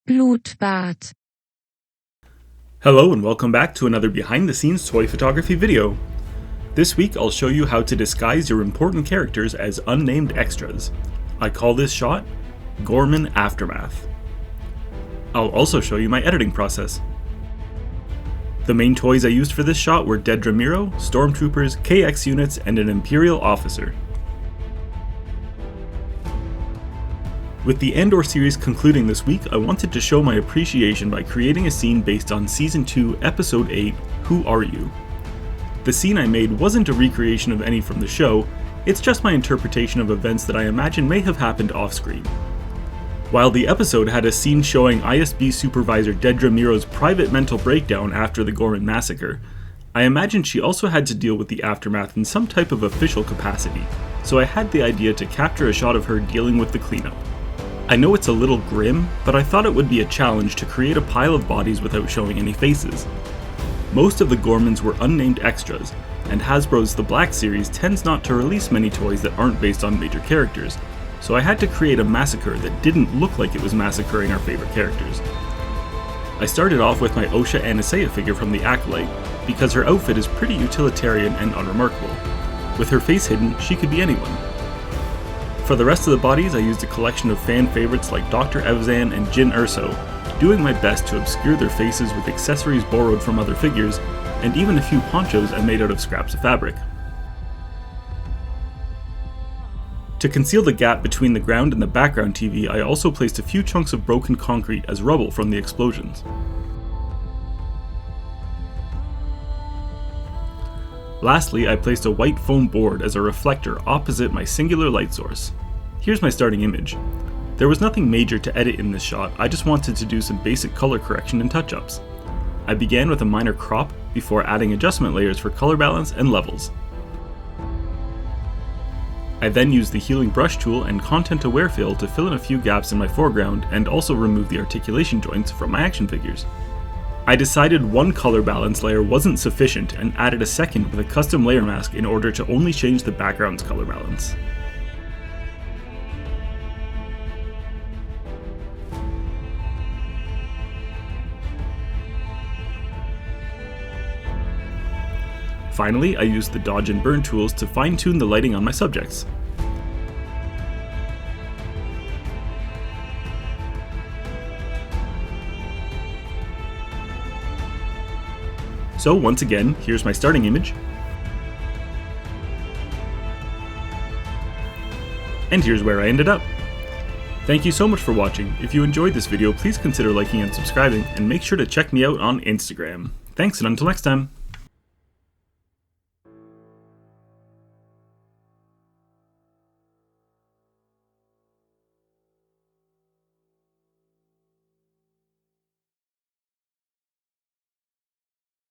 Blutbad. Hello and welcome back to another behind the scenes toy photography video. This week I'll show you how to disguise your important characters as unnamed extras. I call this shot Ghorman Aftermath. I'll also show you my editing process. The main toys I used for this shot were Dedra Meero, Stormtroopers, KX units, and an Imperial Officer. With the Andor series concluding this week, I wanted to show my appreciation by creating a scene based on Season 2, Episode 8, Who Are You? The scene I made wasn't a recreation of any from the show, it's just my interpretation of events that I imagine may have happened off-screen. While the episode had a scene showing ISB Supervisor Dedra Meero's private mental breakdown after the Ghorman Massacre, I imagined she also had to deal with the aftermath in some type of official capacity, so I had the idea to capture a shot of her dealing with the cleanup. I know it's a little grim, but I thought it would be a challenge to create a pile of bodies without showing any faces. Most of the Ghormans were unnamed extras, and Hasbro's The Black series tends not to release many toys that aren't based on major characters, so I had to create a massacre that didn't look like it was massacring our favorite characters. I started off with my Osha Anisea figure from the Acolyte, because her outfit is pretty utilitarian and unremarkable. With her face hidden, she could be anyone. For the rest of the bodies, I used a collection of fan favorites like Dr. Evzan and Jyn Erso, doing my best to obscure their faces with accessories borrowed from other figures, and even a few ponchos I made out of scraps of fabric. To conceal the gap between the ground and the background TV, I also placed a few chunks of broken concrete as rubble from the explosions. Lastly, I placed a white foam board as a reflector opposite my singular light source. Here's my starting image. There was nothing major to edit in this shot, I just wanted to do some basic color correction and touch-ups. I began with a minor crop before adding adjustment layers for color balance and levels. I then used the healing brush tool and content aware fill to fill in a few gaps in my foreground and also remove the articulation joints from my action figures. I decided one color balance layer wasn't sufficient and added a second with a custom layer mask in order to only change the background's color balance. Finally, I used the dodge and burn tools to fine-tune the lighting on my subjects. So once again, here's my starting image. And here's where I ended up. Thank you so much for watching. If you enjoyed this video, please consider liking and subscribing, and make sure to check me out on Instagram. Thanks, and until next time.